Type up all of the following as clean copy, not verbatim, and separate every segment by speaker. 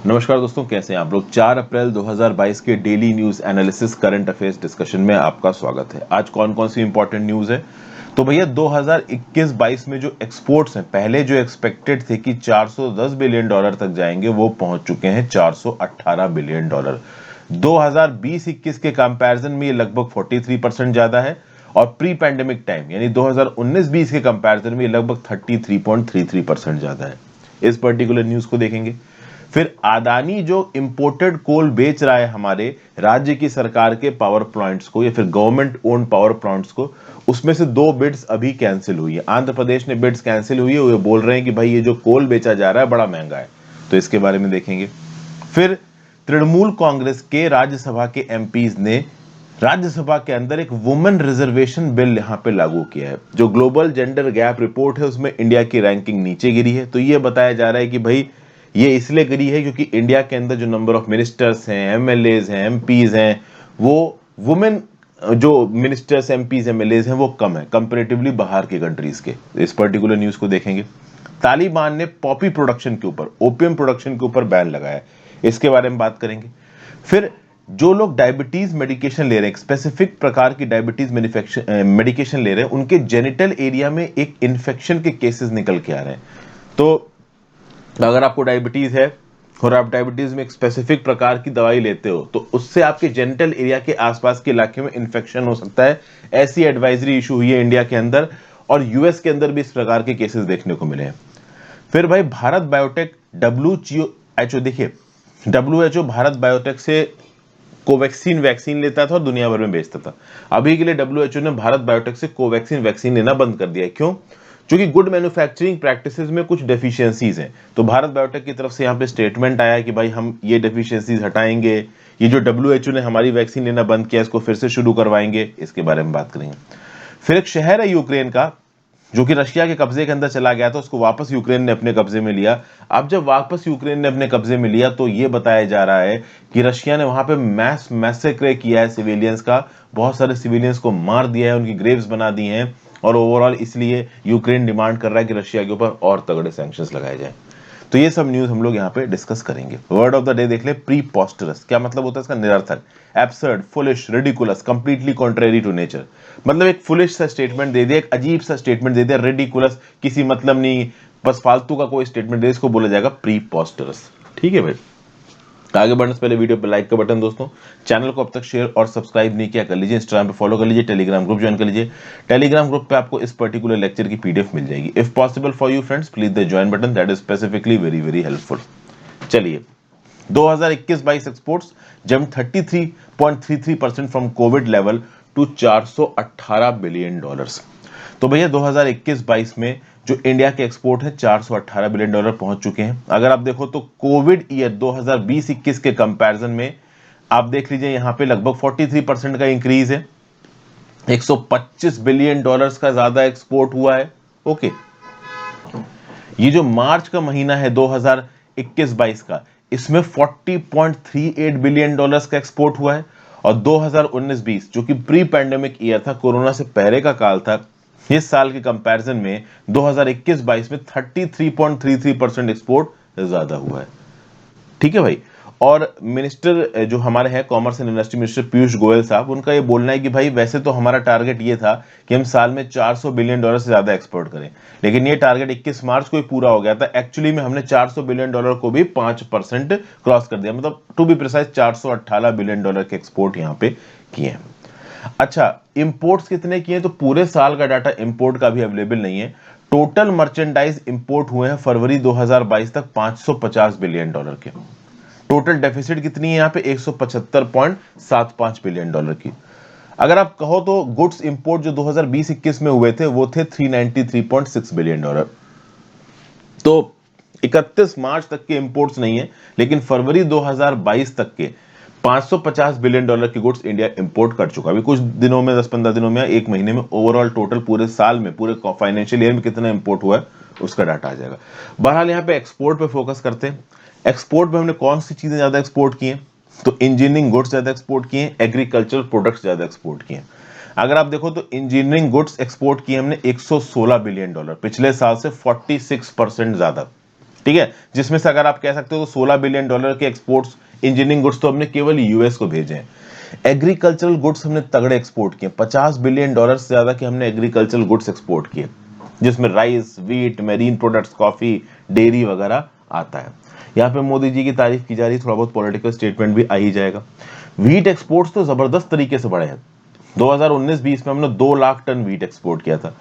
Speaker 1: नमस्कार दोस्तों, कैसे हैं आप लोग। 4 अप्रैल 2022 के daily news analysis current affairs discussion में आपका स्वागत है। आज कौन कौन सी इंपॉर्टेंट न्यूज है तो भैया 2021-22 में जो एक्सपोर्ट्स हैं, पहले जो एक्सपेक्टेड थे कि 410 बिलियन डॉलर तक जाएंगे, वो पहुंच चुके हैं 418 बिलियन डॉलर। 2020-21 के कंपैरिजन में ये लगभग 43% ज्यादा है और प्री पैंडेमिक टाइम यानी 2019-20 के कंपैरिजन में ये लगभग 33.33% ज्यादा है। इस पर्टिकुलर न्यूज को देखेंगे। फिर अदानी जो इंपोर्टेड कोल बेच रहा है हमारे राज्य की सरकार के पावर प्लांट्स को या फिर गवर्नमेंट ओन पावर प्लांट्स को, उसमें से 2 बिड्स अभी कैंसिल हुई है। आंध्र प्रदेश ने बिड्स कैंसिल हुई है। वो बोल रहे हैं कि भाई ये जो कोल बेचा जा रहा है बड़ा महंगा है, तो इसके बारे में देखेंगे। फिर तृणमूल कांग्रेस के राज्यसभा के एमपीज ने राज्यसभा के अंदर एक वुमेन रिजर्वेशन बिल यहां पे लागू किया है। जो ग्लोबल जेंडर गैप रिपोर्ट है उसमें इंडिया की रैंकिंग नीचे गिरी है। तो ये बताया जा रहा है कि भाई ये इसलिए गिरी है क्योंकि इंडिया के अंदर जो नंबर ऑफ मिनिस्टर्स हैं, एमएलएज हैं, एमपीज हैं, वो वुमेन जो मिनिस्टर्स, एमपीज, एमएलएज हैं वो कम है कंपैरेटिवली बाहर के कंट्रीज के। इस पर्टिकुलर न्यूज को देखेंगे। तालिबान ने पॉपी प्रोडक्शन के ऊपर, ओपियम प्रोडक्शन के ऊपर बैन लगाया, इसके बारे में बात करेंगे। फिर जो लोग डायबिटीज मेडिकेशन ले रहे हैं, स्पेसिफिक प्रकार की डायबिटीज मेडिकेशन ले रहे हैं, उनके जेनिटल एरिया में एक इन्फेक्शन के केसेस निकल के आ रहे हैं। तो अगर आपको डायबिटीज है और आप डायबिटीज में एक स्पेसिफिक प्रकार की दवाई लेते हो तो उससे आपके जेनिटल एरिया के आसपास के इलाके में इन्फेक्शन हो सकता है। ऐसी एडवाइजरी इशू हुई है इंडिया के अंदर और यूएस के अंदर भी इस प्रकार के केसेस देखने को मिले हैं। फिर भाई भारत बायोटेक डब्ल्यूएचओ, देखिए डब्ल्यूएचओ भारत बायोटेक से कोवैक्सीन वैक्सीन लेता था और दुनिया भर में बेचता था। अभी के लिए डब्ल्यूएचओ ने भारत बायोटेक से कोवैक्सीन वैक्सीन लेना बंद कर दिया है। क्यों? क्योंकि गुड मैन्युफैक्चरिंग प्रैक्टिसेस में कुछ डेफिशिएंसीज हैं। तो भारत बायोटेक की तरफ से यहाँ पे स्टेटमेंट आया कि भाई हम ये डेफिशिएंसीज हटाएंगे। ये जो डब्ल्यूएचओ ने हमारी वैक्सीन लेना बंद किया, इसको फिर से शुरू करवाएंगे। इसके बारे में बात करेंगे। फिर एक शहर है यूक्रेन का जो कि रशिया के कब्जे के अंदर चला गया था, उसको वापस यूक्रेन ने अपने कब्जे में लिया। अब जब वापस यूक्रेन ने अपने कब्जे में लिया तो ये बताया जा रहा है कि रशिया ने वहां पे मैस मैसेक्रे किया है सिविलियंस का। बहुत सारे सिविलियंस को मार दिया है, उनकी ग्रेव्स बना दी हैं और ओवरऑल इसलिए यूक्रेन डिमांड कर रहा है कि रशिया के ऊपर और तगड़े सैंक्शंस लगाए जाएं। तो ये सब न्यूज हम लोग यहाँ पे डिस्कस करेंगे। वर्ड ऑफ द डे देख ले, प्रीपोस्टरस। क्या मतलब होता है इसका? निरर्थक, absurd, foolish, ridiculous, completely contrary to nature. मतलब एक फुलिश सा स्टेटमेंट दे दिया, एक अजीब सा स्टेटमेंट दे दिया, रिडिकुलस, किसी मतलब नहीं, बस फालतू का कोई स्टेटमेंट दे, इसको बोला जाएगा प्रीपोस्टरस। ठीक है भाई, आगे बढ़ने से पहले वीडियो पे लाइक का बटन दोस्तों, चैनल को अब तक शेयर और सब्सक्राइब नहीं किया कर लीजिए, इंस्टाग्राम पे फॉलो कर लीजिए, टेलीग्राम ग्रुप ज्वाइन कर लीजिए। टेलीग्राम ग्रुप पे आपको इस पर्टिकुलर लेक्चर की पीडीएफ मिल जाएगी। If possible for you friends, please the join button, that is specifically very very helpful. चलिए, 2021-22 exports jump 33.33% from Covid level to 418 billion dollars. तो भैया 2021-22 में जो इंडिया के एक्सपोर्ट है 418 बिलियन डॉलर पहुंच चुके हैं। अगर आप देखो तो कोविड ईयर 2020-21 के कंपैरिजन में आप देख लीजिए, यहां पे लगभग 43% का इंक्रीज है। 125 बिलियन डॉलर्स का ज्यादा एक्सपोर्ट हुआ है। ओके, ये जो मार्च का महीना है 2021-22 का, इसमें 40.38 बिलियन डॉलर्स का एक्सपोर्ट हुआ है। और 2019-20 जो कि प्री पैंडेमिक ईयर था, कोरोना से पहले का काल था, इस साल के कंपैरिजन में 2021-22 में 33.33% एक्सपोर्ट ज्यादा हुआ है। ठीक है भाई। और मिनिस्टर जो हमारे हैं, commerce and industry minister Piyush Goyal साहब, उनका ये बोलना है कि भाई वैसे तो हमारा टारगेट ये था कि हम साल में 400 बिलियन डॉलर से ज्यादा एक्सपोर्ट करें, लेकिन ये टारगेट 21 मार्च को ही पूरा हो गया था। एक्चुअली में हमने 400 बिलियन डॉलर को भी 5% क्रॉस कर दिया, मतलब to be precise 418 billion dollar के एक्सपोर्ट यहाँ पे किए हैं। अच्छा, इंपोर्ट्स कितने किए? तो पूरे साल का डाटा इंपोर्ट का भी अवेलेबल नहीं है। टोटल मर्चेंडाइज इंपोर्ट हुए हैं फरवरी 2022 तक 550 बिलियन डॉलर के। टोटल डेफिसिट कितनी है यहाँ पे? 175.75 बिलियन डॉलर की। अगर आप कहो तो गुड्स इंपोर्ट जो 2020-21 में हुए थे वो थे 393.6 बिलियन डॉलर। तो 31 मार्च तक के इंपोर्ट्स नहीं है, लेकिन फरवरी 2022 तक के 550 बिलियन डॉलर की गुड्स इंडिया इंपोर्ट कर चुका है। अभी कुछ दिनों में, 10-15 दिनों में, एक महीने में ओवरऑल टोटल पूरे साल में, पूरे फाइनेंशियल ईयर में कितना इंपोर्ट हुआ है उसका डाटा आ जाएगा। बहरहाल यहाँ पे एक्सपोर्ट पे फोकस करते हैं। एक्सपोर्ट में हमने कौन सी चीजें ज्यादा एक्सपोर्ट की हैं? तो इंजीनियरिंग गुड्स ज्यादा एक्सपोर्ट किए, एग्रीकल्चर प्रोडक्ट्स ज्यादा एक्सपोर्ट किए। अगर आप देखो तो इंजीनियरिंग गुड्स एक्सपोर्ट किए हमने 116 बिलियन डॉलर, पिछले साल से 46% ज्यादा। ठीक है, जिसमें से अगर आप कह सकते हो तो $16 बिलियन के एक्सपोर्ट्स इंजीनियरिंग गुड्स तो हमने केवल यूएस को भेजे हैं। एग्रीकल्चरल गुड्स हमने तगड़े एक्सपोर्ट किए, $50 बिलियन से ज्यादा के हमने एग्रीकल्चरल गुड्स एक्सपोर्ट किए, जिसमें rice, wheat, marine products, coffee, dairy वगैरह आता है। यहाँ पे मोदी जी की तारीफ की जा रही है, थोड़ा बहुत पॉलिटिकल स्टेटमेंट भी आ ही जाएगा। व्हीट एक्सपोर्ट्स तो जबरदस्त तरीके से बढ़े हैं। 2019-20 में हमने 2 लाख टन व्हीट एक्सपोर्ट किया था।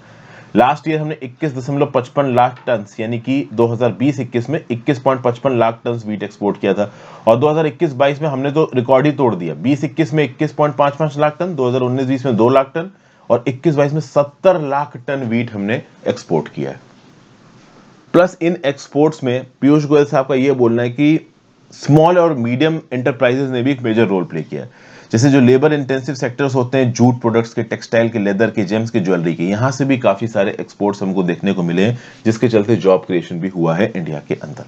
Speaker 1: लास्ट ईयर हमने 21.55 लाख टन, यानी कि 2020-21 में 21.55 लाख टन व्हीट एक्सपोर्ट किया था। और 2021-22 में हमने तो रिकॉर्ड ही तोड़ दिया। 20-21 में 21.55 लाख टन, 2019-20 में 2 लाख टन, और 21-22 में 70 लाख टन व्हीट हमने एक्सपोर्ट किया है। प्लस इन एक्सपोर्ट्स में पीयूष गोयल साहब का यह बोलना है कि स्मॉल और मीडियम एंटरप्राइजेस ने भी एक मेजर रोल प्ले किया है। जैसे जो लेबर इंटेंसिव सेक्टर्स होते हैं, जूट प्रोडक्ट्स के, टेक्सटाइल के, लेदर के, जेम्स के, ज्वेलरी के, यहां से भी काफी सारे एक्सपोर्ट्स हमको देखने को मिले हैं, जिसके चलते जॉब क्रिएशन भी हुआ है इंडिया के अंदर।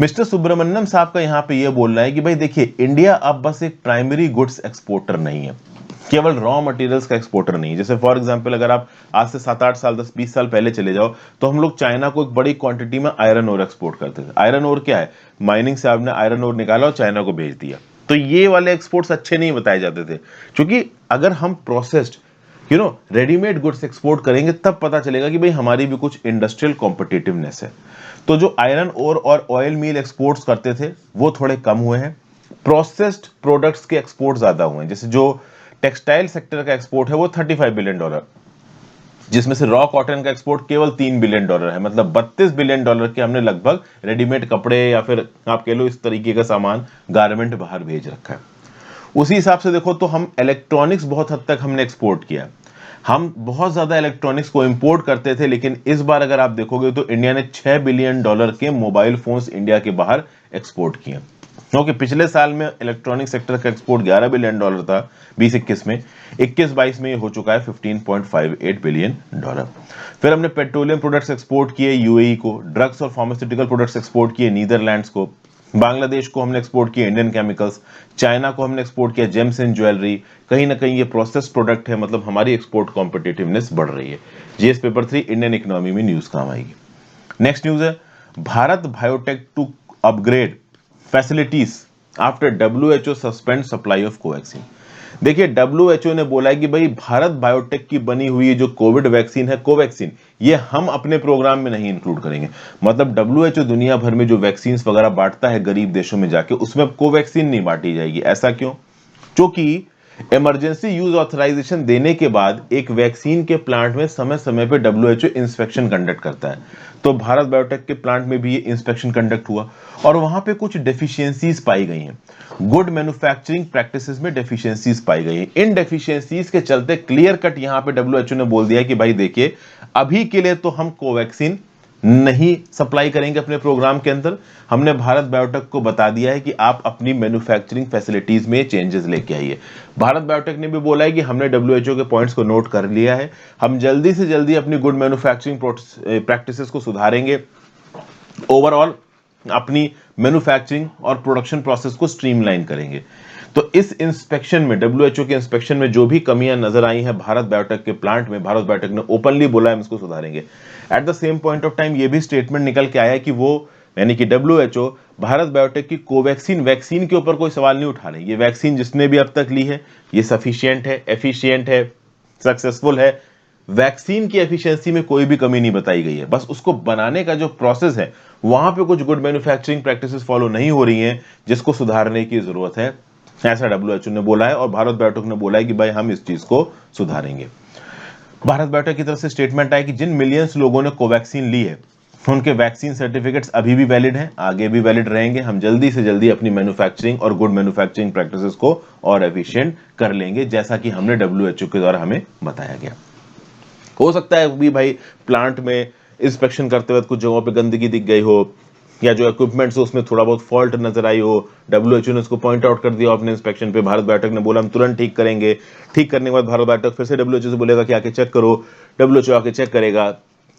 Speaker 1: मिस्टर सुब्रमण्यम साहब का यहाँ पे यह बोलना है कि भाई देखिए, इंडिया अब बस एक प्राइमरी गुड्स एक्सपोर्टर नहीं है, केवल रॉ मटेरियल्स का एक्सपोर्टर नहीं है। जैसे फॉर एग्जांपल अगर आप आज से 7-8 साल, 10-20 साल पहले चले जाओ, तो हम लोग चाइना को एक बड़ी क्वांटिटी में आयरन ओर एक्सपोर्ट करते थे। आयरन ओर क्या है? माइनिंग से आपने आयरन ओर निकाला और चाइना को भेज दिया। तो ये वाले एक्सपोर्ट्स अच्छे नहीं बताए जाते थे, क्योंकि अगर हम प्रोसेस्ड रेडीमेड गुड्स एक्सपोर्ट करेंगे तब पता चलेगा कि भाई हमारी भी कुछ इंडस्ट्रियल कॉम्पिटिटिवनेस है। तो जो आयरन ओर और ऑयल मील एक्सपोर्ट्स करते थे वो थोड़े कम हुए हैं। प्रोसेस्ड प्रोडक्ट्स के एक्सपोर्ट ज्यादा हुए हैं। जैसे जो टेक्सटाइल सेक्टर का एक्सपोर्ट है वो $35 बिलियन, जिसमें से रॉ कॉटन का एक्सपोर्ट केवल $3 बिलियन है। मतलब $32 बिलियन के हमने लगभग रेडीमेड कपड़े या फिर आप कह लो इस तरीके का सामान, गारमेंट बाहर भेज रखा है। उसी हिसाब से देखो तो हम इलेक्ट्रॉनिक्स बहुत हद तक हमने एक्सपोर्ट किया। हम बहुत ज्यादा इलेक्ट्रॉनिक्स को इंपोर्ट करते थे, लेकिन इस बार अगर आप देखोगे तो इंडिया ने $6 बिलियन के मोबाइल फोन्स इंडिया के बाहर एक्सपोर्ट किए, क्योंकि पिछले साल में इलेक्ट्रॉनिक सेक्टर का एक्सपोर्ट $11 बिलियन था 20-21 में। 21-22 में ये हो चुका है $15.58 बिलियन। फिर हमने पेट्रोलियम प्रोडक्ट्स एक्सपोर्ट किए यूएई को, ड्रग्स और फार्मास्यूटिकल प्रोडक्ट्स एक्सपोर्ट किए नीदरलैंड्स को, बांग्लादेश को हमने एक्सपोर्ट किया इंडियन केमिकल्स, चाइना को हमने एक्सपोर्ट किया जेम्स एंड ज्वेलरी। कहीं ना कहीं ये प्रोसेस प्रोडक्ट है, मतलब हमारी एक्सपोर्ट कॉम्पिटिटिवनेस बढ़ रही है। जीएस पेपर 3 इंडियन इकोनॉमी में न्यूज काम आएगी। नेक्स्ट न्यूज है, Bharat Biotech to upgrade facilities after WHO suspend supply of Covaxin. देखिए, WHO ने बोला है कि भाई भारत बायोटेक की बनी हुई जो कोविड वैक्सीन है कोवैक्सीन, ये हम अपने प्रोग्राम में नहीं इंक्लूड करेंगे। मतलब WHO दुनिया भर में जो वैक्सीन वगैरह बांटता है गरीब देशों में जाके, उसमें कोवैक्सीन नहीं बांटी जाएगी। ऐसा क्यों? क्योंकि इमरजेंसी यूज ऑथराइजेशन देने के बाद एक वैक्सीन के प्लांट में समय समय पे WHO इंस्पेक्शन कंडक्ट करता है। तो भारत बायोटेक के प्लांट में भी ये इंस्पेक्शन कंडक्ट हुआ और वहां पे कुछ डेफिशिएंसीज पाई गई हैं। गुड मैन्युफैक्चरिंग प्रैक्टिसेस में डेफिशिएंसीज पाई गई हैं। इन डेफिशिएंसीज के चलते क्लियर कट यहां पे WHO ने बोल दिया कि भाई देखिए, अभी के लिए तो हम कोवैक्सीन नहीं सप्लाई करेंगे अपने प्रोग्राम के अंदर। हमने भारत बायोटेक को बता दिया है कि आप अपनी मैन्युफैक्चरिंग फैसिलिटीज में चेंजेस लेके आइए। भारत बायोटेक ने भी बोला है कि हमने WHO के पॉइंट्स को नोट कर लिया है, हम जल्दी से जल्दी अपनी गुड मैन्युफैक्चरिंग प्रैक्टिसेस को सुधारेंगे, ओवरऑल अपनी मैन्युफैक्चरिंग और प्रोडक्शन प्रोसेस को स्ट्रीमलाइन करेंगे। तो इस इंस्पेक्शन में, WHO के इंस्पेक्शन में जो भी कमियां नजर आई हैं भारत बायोटेक के प्लांट में, भारत बायोटेक ने ओपनली बोला है हम इसको सुधारेंगे। At the same point of time ये भी स्टेटमेंट निकल के आया कि वो, यानी कि WHO भारत बायोटेक की कोवैक्सीन वैक्सीन के ऊपर कोई सवाल नहीं उठा रही। ये वैक्सीन जिसने भी अब तक ली है ये सफिशिएंट है, एफिशिएंट है, सक्सेसफुल है। वैक्सीन की एफिशिएंसी में कोई भी कमी नहीं बताई गई है। बस उसको बनाने का जो प्रोसेस है वहां पे कुछ गुड मैन्युफैक्चरिंग प्रैक्टिसेस फॉलो नहीं हो रही हैं, जिसको सुधारने की जरूरत है, ऐसा WHO ने बोला है। और भारत बायोटेक ने बोला है कि भाई हम इस चीज को सुधारेंगे। भारत बायोटेक की तरफ से स्टेटमेंट आया कि जिन मिलियंस लोगों ने कोवैक्सीन ली है उनके वैक्सीन सर्टिफिकेट्स अभी भी वैलिड हैं, आगे भी वैलिड रहेंगे। हम जल्दी से जल्दी अपनी मैन्युफैक्चरिंग और गुड मैन्युफैक्चरिंग प्रैक्टिसेस को और एफिशिएंट कर लेंगे, जैसा कि हमने WHO के द्वारा हमें बताया गया। हो सकता है भी भाई प्लांट में इंस्पेक्शन करते वक्त कुछ जगहों पे गंदगी दिख गई हो, या जो इक्विपमेंट्स हो उसमें थोड़ा बहुत फॉल्ट नजर आई हो, WHO ने उसको पॉइंट आउट कर दिया अपने इंस्पेक्शन पे, भारत बायोटेक ने बोला हम तुरंत ठीक करेंगे। ठीक करने के बाद भारत बायोटेक फिर से WHO से बोलेगा कि आके चेक करो, WHO आके चेक करेगा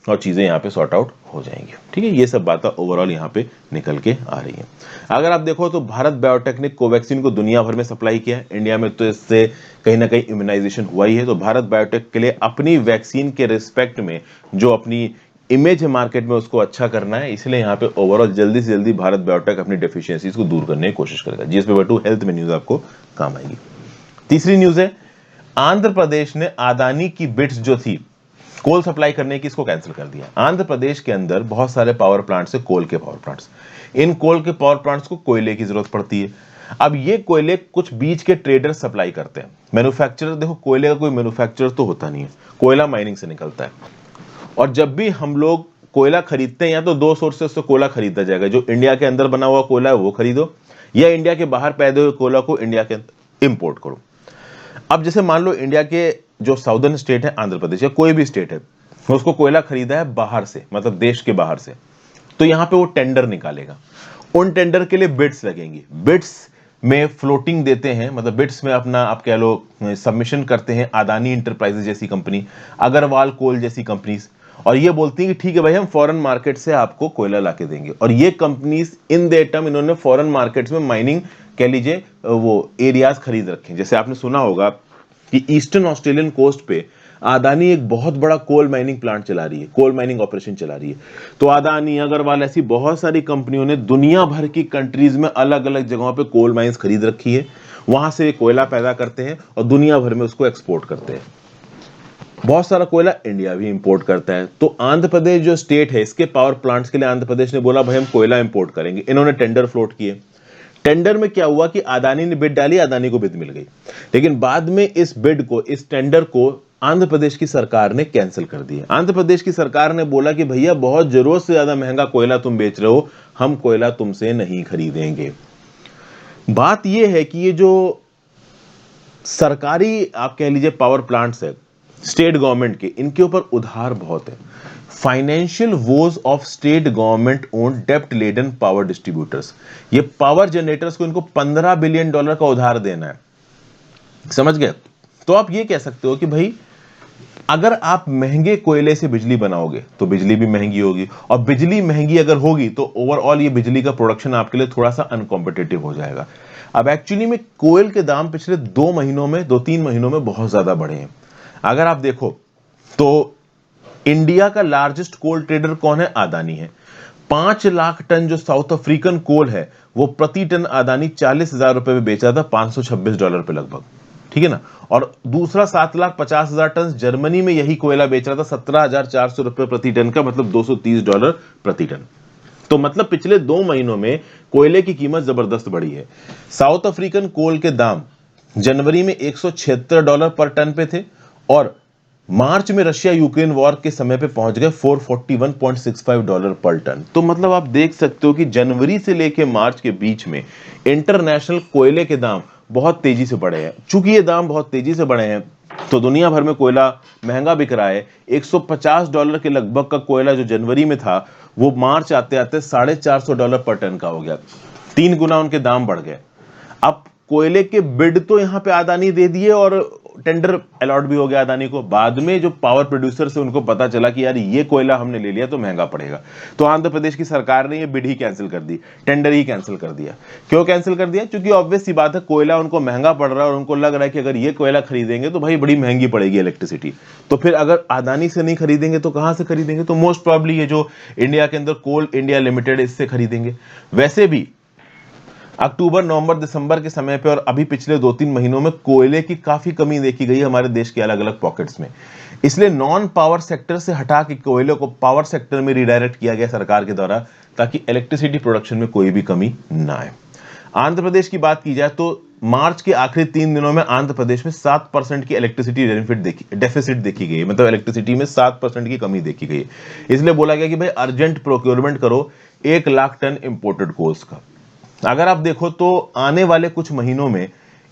Speaker 1: और चीजें यहाँ पे सॉर्ट आउट हो जाएंगी। ठीक है, ये सब बातें ओवरऑल यहाँ पे निकल के आ रही हैं। अगर आप देखो तो भारत बायोटेक ने कोवैक्सीन को दुनिया भर में सप्लाई किया है, इंडिया में तो इससे कहीं ना कहीं इम्यूनाइजेशन हुआ ही है। तो भारत बायोटेक के लिए अपनी वैक्सीन के रिस्पेक्ट में जो अपनी इमेज है मार्केट में उसको अच्छा करना है, इसलिए यहाँ पे ओवरऑल जल्दी से जल्दी भारत बायोटेक अपनी डेफिशिएंसीज को दूर करने की कोशिश करेगा। GS-2 हेल्थ में न्यूज आपको काम आएगी। तीसरी न्यूज है, आंध्र प्रदेश ने अदानी की बिड्स जो थी कोल सप्लाई करने की, इसको कैंसिल कर दिया। आंध्र प्रदेश के अंदर बहुत सारे पावर प्लांट्स है, कोल के पावर प्लांट्स। इन कोल के पावर प्लांट्स को कोयले की जरूरत पड़ती है। अब ये कोयले कुछ बीच के ट्रेडर सप्लाई करते हैं। मैन्युफैक्चरर, देखो कोयले का कोई मैन्युफैक्चरर तो होता नहीं है, कोयला माइनिंग से निकलता है। और जब भी हम लोग कोयला खरीदते हैं या तो दो सोर्सेस से कोयला खरीदा जाएगा, जो इंडिया के अंदर बना हुआ कोयला है वो खरीदो, या इंडिया के बाहर पैदा हुए कोयला को इंडिया के इंपोर्ट करो। अब जैसे मान लो इंडिया के जो साउदर्न स्टेट है, आंध्र प्रदेश या कोई भी स्टेट है, उसको कोयला खरीदा है बाहर से, मतलब देश के बाहर से, तो यहां पे वो टेंडर निकालेगा। उन टेंडर के लिए बिड्स लगेंगी। बिड्स में फ्लोटिंग देते हैं, मतलब बिड्स में अपना आप कह लो सबमिशन करते हैं अदानी इंटरप्राइजेज जैसी कंपनी, अग्रवाल कोल जैसी कंपनीज, और ये बोलती हैं कि ठीक है भाई हम फॉरेन मार्केट से आपको कोयला लाके देंगे। और ये कंपनीज इन दे टर्म इन्होंने फॉरेन मार्केट्स में माइनिंग कह लीजिए वो एरियाज खरीद रखे हैं। जैसे आपने सुना होगा कि ईस्टर्न ऑस्ट्रेलियन कोस्ट पे अदानी एक बहुत बड़ा कोल माइनिंग प्लांट चला रही है, कोल माइनिंग ऑपरेशन चला रही है। तो अदानी, अग्रवाल, ऐसी बहुत सारी कंपनियों ने दुनिया भर की कंट्रीज में अलग अलग जगहों पे कोल माइंस खरीद रखी है, वहां से कोयला पैदा करते हैं और दुनिया भर में उसको एक्सपोर्ट करते हैं। बहुत सारा कोयला इंडिया भी इंपोर्ट करता है। तो आंध्र प्रदेश जो स्टेट है, इसके पावर प्लांट्स के लिए आंध्र प्रदेश ने बोला भाई हम कोयला इंपोर्ट करेंगे। इन्होंने टेंडर फ्लोट किए। टेंडर में क्या हुआ कि अदानी ने बिड डाली, अदानी को बिड मिल गई, लेकिन बाद में इस बिड को, इस टेंडर को आंध्र प्रदेश की सरकार ने कैंसिल कर दिया। आंध्र प्रदेश की सरकार ने बोला कि भैया बहुत जरूरत से ज्यादा महंगा कोयला तुम बेच रहे हो, हम कोयला तुमसे नहीं खरीदेंगे। बात यह है कि ये जो सरकारी आप कह लीजिए पावर प्लांट्स है स्टेट गवर्नमेंट के, इनके ऊपर उधार बहुत है। Financial woes of state government owned डेप्ट लेडन पावर डिस्ट्रीब्यूटर्स, ये पावर जनरेटर्स को इनको $15 बिलियन का उधार देना है, समझ गए। तो आप ये कह सकते हो कि भाई अगर आप महंगे कोयले से बिजली बनाओगे तो बिजली भी महंगी होगी, और बिजली महंगी अगर होगी तो ओवरऑल ये बिजली का प्रोडक्शन आपके लिए थोड़ा सा अनकॉम्पिटिटिव हो जाएगा। अब एक्चुअली में कोयल के दाम पिछले 2-3 महीनों में बहुत ज्यादा बढ़े हैं। अगर आप देखो तो इंडिया का लार्जेस्ट कोल ट्रेडर कौन है? अदानी है। 5 लाख टन जो साउथ अफ्रीकन कोल है वो प्रति टन अदानी 40,000 रुपए में बेचा था, $526 पे लगभग, ठीक है ना। और दूसरा 7,50,000 टन जर्मनी में यही कोयला बेच रहा था 17,400 रुपए प्रति टन का, मतलब $230 प्रति टन। तो मतलब पिछले 2 महीनों में कोयले की कीमत जबरदस्त बढ़ी है। साउथ अफ्रीकन कोल के दाम जनवरी में $176 पर टन पे थे, और मार्च में रशिया यूक्रेन वॉर के समय पे पहुंच गए $441.65 पर टन। तो मतलब आप देख सकते हो कि जनवरी से लेके मार्च के बीच में इंटरनेशनल कोयले के दाम बहुत तेजी से बढ़े हैं। चूंकि ये दाम बहुत तेजी से बढ़े हैं तो दुनिया भर में कोयला महंगा बिक रहा है। $150 के लगभग का कोयला जो जनवरी में था वो मार्च आते आते $450 पर टन का हो गया, 3 गुना उनके दाम बढ़ गए। अब कोयले के बिड तो यहां पे अदानी दे दिए और टेंडर अलॉट भी हो गया अदानी को। बाद में जो पावर प्रोड्यूसर से उनको पता चला कि यार ये कोयला हमने ले लिया तो महंगा पड़ेगा, तो आंध्र प्रदेश की सरकार ने ये बिड ही कैंसिल कर दी, टेंडर ही कैंसिल कर दिया। क्यों कैंसिल कर दिया? क्योंकि ऑब्वियस सी बात है कोयला उनको महंगा पड़ रहा है और उनको लग रहा है कि अगर ये कोयला खरीदेंगे तो भाई बड़ी महंगी पड़ेगी इलेक्ट्रिसिटी। तो फिर अगर अदानी से नहीं खरीदेंगे तो कहां से खरीदेंगे? तो मोस्ट प्रॉब्ली ये जो इंडिया के अंदर कोल इंडिया लिमिटेड इससे खरीदेंगे। वैसे भी अक्टूबर, नवंबर, दिसंबर के समय पे और अभी पिछले 2-3 महीनों में कोयले की काफी कमी देखी गई हमारे देश के अलग अलग पॉकेट्स में। इसलिए नॉन पावर सेक्टर से हटा के कोयले को पावर सेक्टर में रिडायरेक्ट किया गया सरकार के द्वारा, ताकि इलेक्ट्रिसिटी प्रोडक्शन में कोई भी कमी ना आए। आंध्र प्रदेश की बात की जाए तो मार्च के आखिरी 3 दिनों में आंध्र प्रदेश में 7% की इलेक्ट्रिसिटी डेफिसिट देखी गई, मतलब इलेक्ट्रिसिटी में 7% की कमी देखी गई। इसलिए बोला गया कि भाई अर्जेंट प्रोक्योरमेंट करो 1 लाख टन इंपोर्टेड कोल्स का। अगर आप देखो तो आने वाले कुछ महीनों में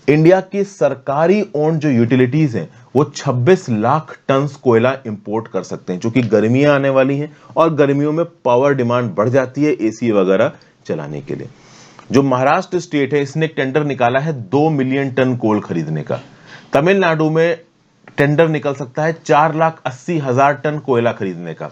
Speaker 1: इंडिया की सरकारी ओन जो यूटिलिटीज हैं वो 26 लाख टन कोयला इंपोर्ट कर सकते हैं, क्योंकि गर्मियां आने वाली हैं और गर्मियों में पावर डिमांड बढ़ जाती है एसी वगैरह चलाने के लिए। जो महाराष्ट्र स्टेट है इसने एक टेंडर निकाला है 2 मिलियन टन कोल खरीदने का। तमिलनाडु में टेंडर निकल सकता है 4,80,000 टन कोयला खरीदने का।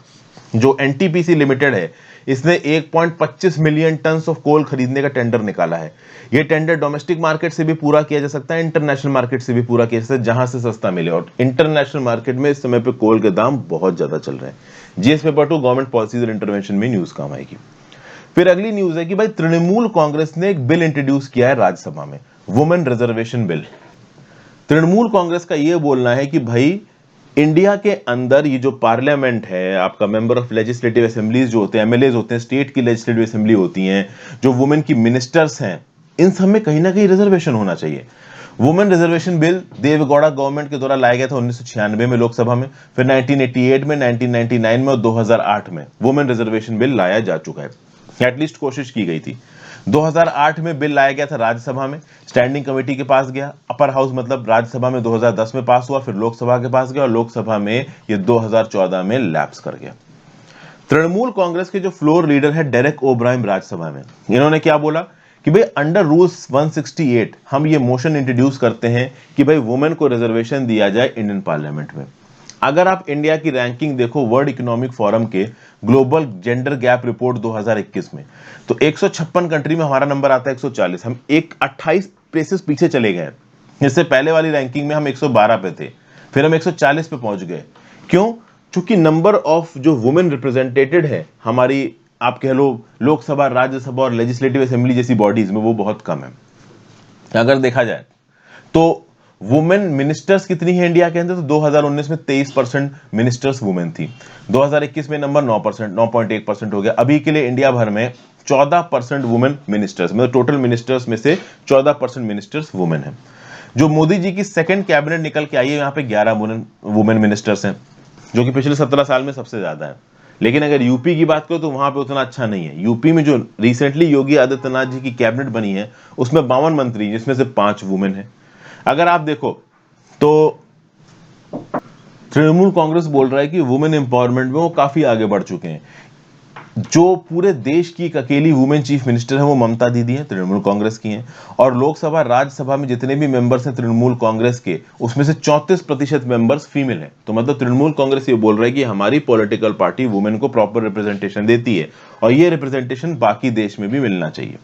Speaker 1: जो एनटीपीसी लिमिटेड है इसने 1.25 मिलियन टन ऑफ कोल खरीदने का टेंडर निकाला है। यह टेंडर डोमेस्टिक मार्केट से भी पूरा किया जा सकता है, इंटरनेशनल मार्केट से भी पूरा किया जा सकता है, जहां से सस्ता मिले। और इंटरनेशनल मार्केट में इस समय पे कोल के दाम बहुत ज्यादा चल रहे हैं, जीएस पेपर 2 गवर्नमेंट पॉलिसीज और इंटरवेंशन में न्यूज काम आएगी। फिर अगली न्यूज है कि भाई तृणमूल कांग्रेस ने एक बिल इंट्रोड्यूस किया है राज्यसभा में, women reservation bill. Trinamool Congress का यह बोलना है कि भाई इंडिया के अंदर ये जो पार्लियामेंट है, आपका मेंबर ऑफ लेजिस्लेटिव असेंबलीज जो होते हैं, एमएलएज होते हैं, स्टेट की लेजिस्लेटिव असेंबली होती हैं, जो वुमेन की मिनिस्टर्स हैं, इन सब में कहीं ना कहीं रिजर्वेशन होना चाहिए। Women reservation bill Deve Gowda government के द्वारा लाया गया था 1996 में लोकसभा में, फिर 1988 में, 1999 में और 2008 में वुमेन रिजर्वेशन बिल लाया जा चुका है। एटलीस्ट कोशिश की गई थी। 2008 में बिल लाया गया था राज्यसभा में, स्टैंडिंग कमेटी के पास गया, अपर हाउस मतलब राज्यसभा में 2010 में पास हुआ, फिर लोकसभा के पास गया और लोकसभा में ये 2014 में लैप्स कर गया। तृणमूल कांग्रेस के जो फ्लोर लीडर है डेरेक ओब्रायन राज्यसभा में, इन्होंने क्या बोला कि भाई अंडर रूल्स 168 हम ये मोशन इंट्रोड्यूस करते हैं कि भाई वुमेन को रिजर्वेशन दिया जाए इंडियन पार्लियामेंट में। अगर आप इंडिया की रैंकिंग देखो वर्ल्ड इकोनॉमिक फोरम के ग्लोबल जेंडर गैप रिपोर्ट 2021 में, तो 156 कंट्री में हमारा नंबर आता है 140। हम 28 प्लेसेस पीछे चले गए। इससे पहले वाली रैंकिंग में हम 112 पे थे, फिर हम 140 पे पहुंच गए। क्यों? क्योंकि नंबर ऑफ जो वुमेन रिप्रेजेंटेटेड है हमारी, आप कह लो लोकसभा, राज्यसभा और लेजिस्लेटिव असेंबली जैसी बॉडीज में, वो बहुत कम है। अगर देखा जाए तो वुमेन मिनिस्टर्स कितनी है इंडिया के अंदर, तो 2019 में 23% मिनिस्टर्स वुमेन थी। 2021 में नंबर 9%, 9.1% हो गया। अभी के लिए इंडिया भर में 14% वुमेन मिनिस्टर्स, मतलब टोटल मिनिस्टर्स में से 14% मिनिस्टर्स वुमेन है। जो मोदी जी की सेकंड कैबिनेट निकल के आई है, यहाँ पे 11 वुमेन मिनिस्टर्स हैं, जो कि पिछले 17 साल में सबसे ज्यादा है। लेकिन अगर यूपी की बात करो तो वहां पे उतना अच्छा नहीं है। यूपी में जो रिसेंटली योगी आदित्यनाथ जी की कैबिनेट बनी है, उसमें 52 मंत्री, जिसमें से 5 वुमेन है। अगर आप देखो तो तृणमूल कांग्रेस बोल रहा है कि वुमेन एम्पावरमेंट में वो काफी आगे बढ़ चुके हैं। जो पूरे देश की एक अकेली वुमेन चीफ मिनिस्टर है वो ममता दीदी है, तृणमूल कांग्रेस की हैं। और लोकसभा राज्यसभा में जितने भी मेंबर्स हैं तृणमूल कांग्रेस के, उसमें से 34% मेंबर्स फीमेल हैं। तो मतलब तृणमूल कांग्रेस ये बोल रहा है कि हमारी पॉलिटिकल पार्टी वुमेन को प्रॉपर रिप्रेजेंटेशन देती है और ये रिप्रेजेंटेशन बाकी देश में भी मिलना चाहिए।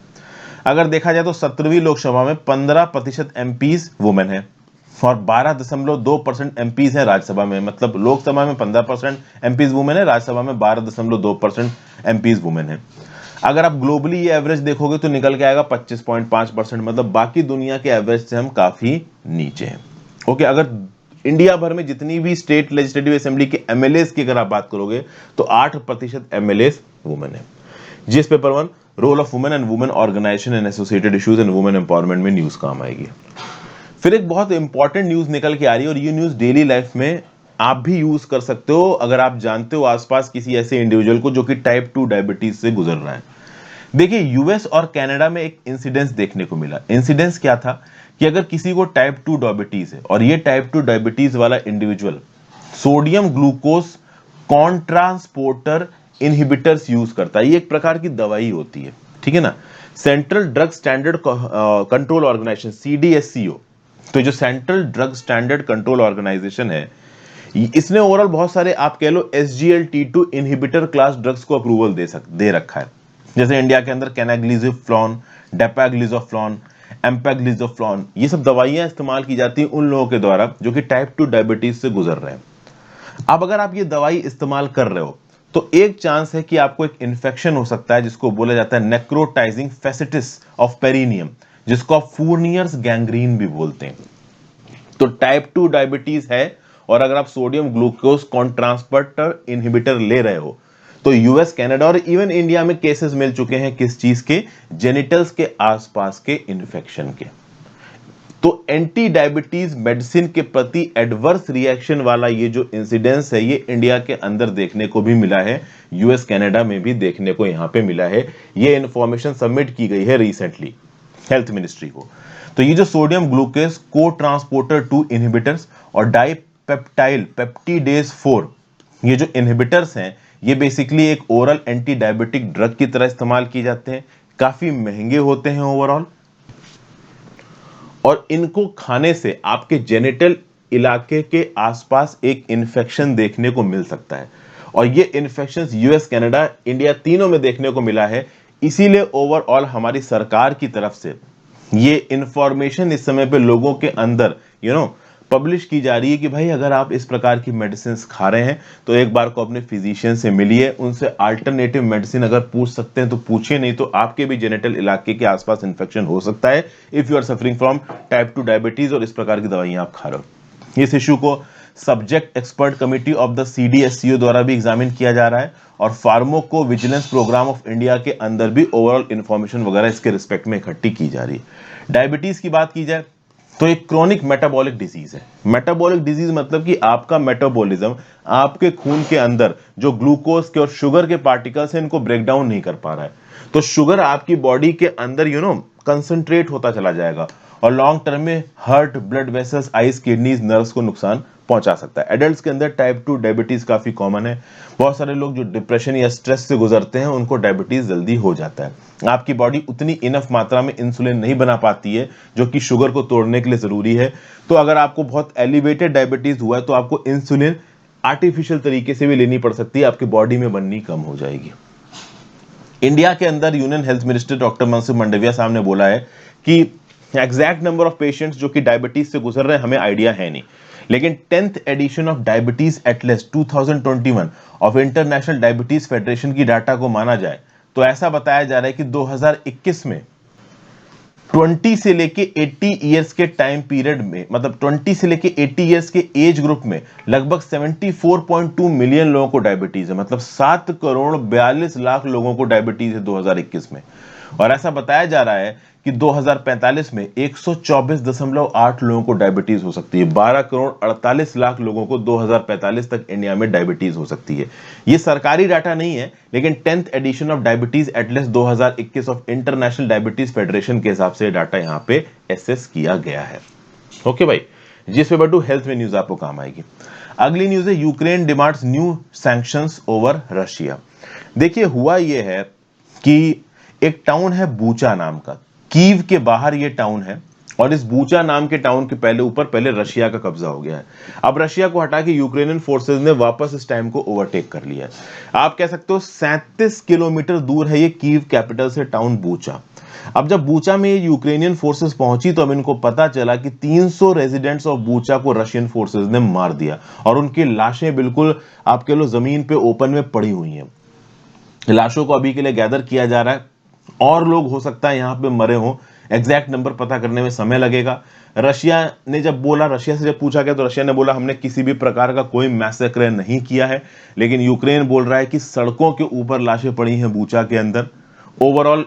Speaker 1: अगर देखा जाए तो 17वीं लोकसभा में 15% एमपीज वुमेन है और 12.2% एमपीज हैं राज्यसभा में। मतलब लोकसभा में 15% एमपीज वुमेन है, राज्यसभा में 12.2% एमपीज वुमेन है। अगर आप ग्लोबली ये एवरेज देखोगे तो निकल के आएगा 25.5%। मतलब बाकी दुनिया के एवरेज से हम काफी नीचे हैं। ओके, अगर इंडिया भर में जितनी भी स्टेट लेजिस्लेटिव असेंबली के एमएलएस की अगर आप बात करोगे तो 8% एमएलएस वुमेन है। GS paper 1 role of women and women organization and associated issues and women empowerment में न्यूज काम आएगी। फिर एक बहुत इंपॉर्टेंट न्यूज निकल के आ रही है और ये न्यूज डेली लाइफ में आप भी यूज कर सकते हो अगर आप जानते हो आसपास किसी ऐसे इंडिविजुअल को जो कि टाइप 2 डायबिटीज से गुजर रहा है। देखिए, यूएस और कनाडा में एक इंसिडेंस देखने को मिला। इंसिडेंस क्या था कि अगर किसी को टाइप 2 डायबिटीज है और ये टाइप 2 डायबिटीज वाला individual sodium glucose cotransporter inhibitors use करता है, ये एक प्रकार की दवाई होती है, ठीक है ना। Central drug standard control organization CDSCO, तो जो central drug standard control organization है, इसने ओवरऑल बहुत सारे आप कह लो SGLT2 इनहिबिटर क्लास ड्रग्स को अप्रूवल दे रखा है। जैसे इंडिया के अंदर कैनाग्लिजोफ्लॉन, डेपाग्लिजोफ्लॉन, एम्पेग्लिजोफ्लॉन, ये सब दवाइयां इस्तेमाल की जाती हैं उन लोगों के द्वारा जो कि टाइप 2 डायबिटीज से गुजर रहे हैं। अब अगर आप ये दवाई इस्तेमाल कर रहे हो तो एक चांस है कि आपको एक इन्फेक्शन हो सकता है जिसको बोला जाता है नेक्रोटाइजिंग फेसिटिस ऑफ पेरिनियम, जिसको आप फूरनियर्स गैंग्रीन भी बोलते हैं। तो टाइप 2 डायबिटीज है और अगर आप सोडियम ग्लूकोज कॉन्ट्रांसपोर्टर इनहिबिटर ले रहे हो तो यूएस, कनाडा और इवन इंडिया में केसेस मिल चुके हैं किस चीज के, जेनिटल्स के आसपास के इन्फेक्शन के। तो एंटी डायबिटीज मेडिसिन के प्रति एडवर्स रिएक्शन वाला ये जो इंसिडेंस है ये इंडिया के अंदर देखने को भी मिला है, यूएस कनाडा में भी देखने को यहां पे मिला है। ये इंफॉर्मेशन सबमिट की गई है रिसेंटली हेल्थ मिनिस्ट्री को। तो ये जो सोडियम ग्लूकोज को ट्रांसपोर्टर 2 इनहिबिटर्स और डाइपेप्टाइल पेप्टिडेज 4, ये जो इनहिबिटर्स हैं ये बेसिकली एक ओरल एंटी डायबिटिक ड्रग की तरह इस्तेमाल किए जाते हैं, काफी महंगे होते हैं ओवरऑल, और इनको खाने से आपके जेनिटल इलाके के आसपास एक इन्फेक्शन देखने को मिल सकता है। और ये इन्फेक्शंस यूएस, कनाडा, इंडिया तीनों में देखने को मिला है। इसीलिए ओवरऑल हमारी सरकार की तरफ से ये इंफॉर्मेशन इस समय पे लोगों के अंदर पब्लिश की जा रही है कि भाई अगर आप इस प्रकार की मेडिसिन खा रहे हैं तो एक बार को अपने फिजिशियन से मिलिए, उनसे अल्टरनेटिव मेडिसिन अगर पूछ सकते हैं तो पूछिए, नहीं तो आपके भी जेनिटल इलाके के आसपास इंफेक्शन हो सकता है if you are suffering from type 2 diabetes और इस प्रकार की दवाइयां आप खा रहे हो। इस इशू को subject expert committee of the CDSCO द्वारा भी एग्जामिन किया जा रहा है और pharmacovigilance programme of India के अंदर भी ओवरऑल इंफॉर्मेशन वगैरह इसके रिस्पेक्ट में इकट्ठी की जा रही है। डायबिटीज की बात की जाए तो एक क्रोनिक मेटाबॉलिक डिजीज है। मेटाबॉलिक डिजीज मतलब कि आपका मेटाबॉलिज्म, आपके खून के अंदर जो ग्लूकोज के और शुगर के पार्टिकल्स हैं इनको ब्रेक डाउन नहीं कर पा रहा है, तो शुगर आपकी बॉडी के अंदर कंसंट्रेट होता चला जाएगा और लॉन्ग टर्म में heart, blood vessels, eyes, kidneys, nerves को नुकसान पहुंचा सकता है। एडल्ट्स के अंदर टाइप 2 डायबिटीज काफी कॉमन है। बहुत सारे लोग जो डिप्रेशन या स्ट्रेस से गुजरते हैं उनको डायबिटीज जल्दी हो जाता है। आपकी बॉडी उतनी इनफ मात्रा में इंसुलिन नहीं बना पाती है जो कि शुगर को तोड़ने के लिए जरूरी है। तो अगर आपको बहुत एलिवेटेड डायबिटीज हुआ है तो आपको इंसुलिन आर्टिफिशियल तरीके से भी लेनी पड़ सकती है, आपकी बॉडी में बननी कम हो जाएगी। इंडिया के अंदर union health minister doctor Mansukh Mandaviya साहब ने बोला है कि एग्जैक्ट नंबर ऑफ पेशेंट्स जो कि डायबिटीज से गुजर रहे हैं हमें आइडिया है नहीं, लेकिन 10th edition of diabetes atlas 2021 of international diabetes federation की डाटा को माना जाए तो ऐसा बताया जा रहा है कि 2021 में 20 से लेके 80 इयर्स के टाइम पीरियड में, मतलब 20 से लेके 80 इयर्स के एज ग्रुप में लगभग 74.2 मिलियन लोगों को डायबिटीज है, मतलब 7 करोड़ 42 लाख लोगों को डायबिटीज है 2021 में। और ऐसा बताया जा रहा है कि 2045 में 124.8 लोगों को डायबिटीज हो सकती है। 12 करोड़ 48 लाख लोगों को 2045 तक इंडिया में डायबिटीज हो सकती है। ये सरकारी डाटा नहीं है, लेकिन 10th edition of diabetes atlas 2021 of international diabetes federation के हिसाब से डाटा यहां पे एसेस किया गया है। ओके भाई, जिस पेपर टू हेल्थ में न्यूज आपको काम आएगी। अगली न्यूज है Ukraine demands new sanctions over Russia. देखिए हुआ यह है कि एक टाउन है बूचा नाम का, कीव के बाहर ये टाउन है और इस बूचा नाम के टाउन के पहले रशिया का कब्जा हो गया है। अब रशिया को हटा के यूक्रेनियन फोर्सेस ने वापस इस टाइम को ओवरटेक कर लिया है। आप कह सकते हो 37 किलोमीटर दूर है ये कीव कैपिटल से टाउन बूचा। अब जब बूचा में यूक्रेनियन फोर्सेस पहुंची तो अब इनको पता चला कि 300 रेजिडेंट्स ऑफ बूचा को रशियन फोर्सेस ने मार दिया और उनकी लाशें बिल्कुल आप कह लो जमीन पे ओपन में पड़ी हुई हैं। लाशों को अभी के लिए गैदर किया जा रहा है, और लोग हो सकता है यहां पे मरे हों, एग्जैक्ट नंबर पता करने में समय लगेगा। रशिया ने जब बोला, रशिया से जब पूछा गया तो रशिया ने बोला हमने किसी भी प्रकार का कोई मैसेकर नहीं किया है, लेकिन यूक्रेन बोल रहा है कि सड़कों के ऊपर लाशें पड़ी हैं बूचा के अंदर। ओवरऑल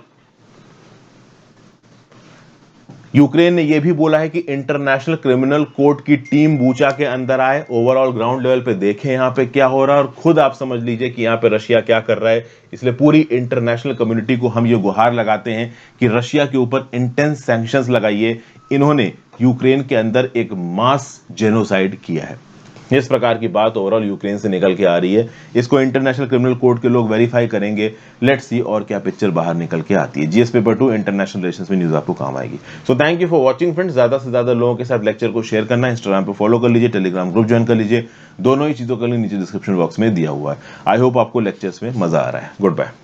Speaker 1: यूक्रेन ने यह भी बोला है कि इंटरनेशनल क्रिमिनल कोर्ट की टीम बूचा के अंदर आए, ओवरऑल ग्राउंड लेवल पे देखें यहां पे क्या हो रहा है और खुद आप समझ लीजिए कि यहां पे रशिया क्या कर रहा है। इसलिए पूरी इंटरनेशनल कम्युनिटी को हम ये गुहार लगाते हैं कि रशिया के ऊपर इंटेंस सैंक्शंस लगाइए। इन्होंने यूक्रेन के अंदर एक मास जेनोसाइड किया है। इस प्रकार की बात ओवरऑल यूक्रेन से निकल के आ रही है। इसको इंटरनेशनल क्रिमिनल कोर्ट के लोग वेरीफाई करेंगे। लेट्स सी और क्या पिक्चर बाहर निकल के आती है। जीएस पेपर 2 इंटरनेशनल रिलेशंस में न्यूज आपको काम आएगी। So thank you for watching friends. ज्यादा से ज्यादा लोगों के साथ लेक्चर को शेयर करना, इंस्टाग्राम पे फॉलो कर लीजिए, टेलीग्राम ग्रुप ज्वाइन कर लीजिए। दोनों ही चीजों का लिंक नीचे डिस्क्रिप्शन बॉक्स में दिया हुआ है। आई होप आपको लेक्चर्स में मजा आ रहा है। Good bye.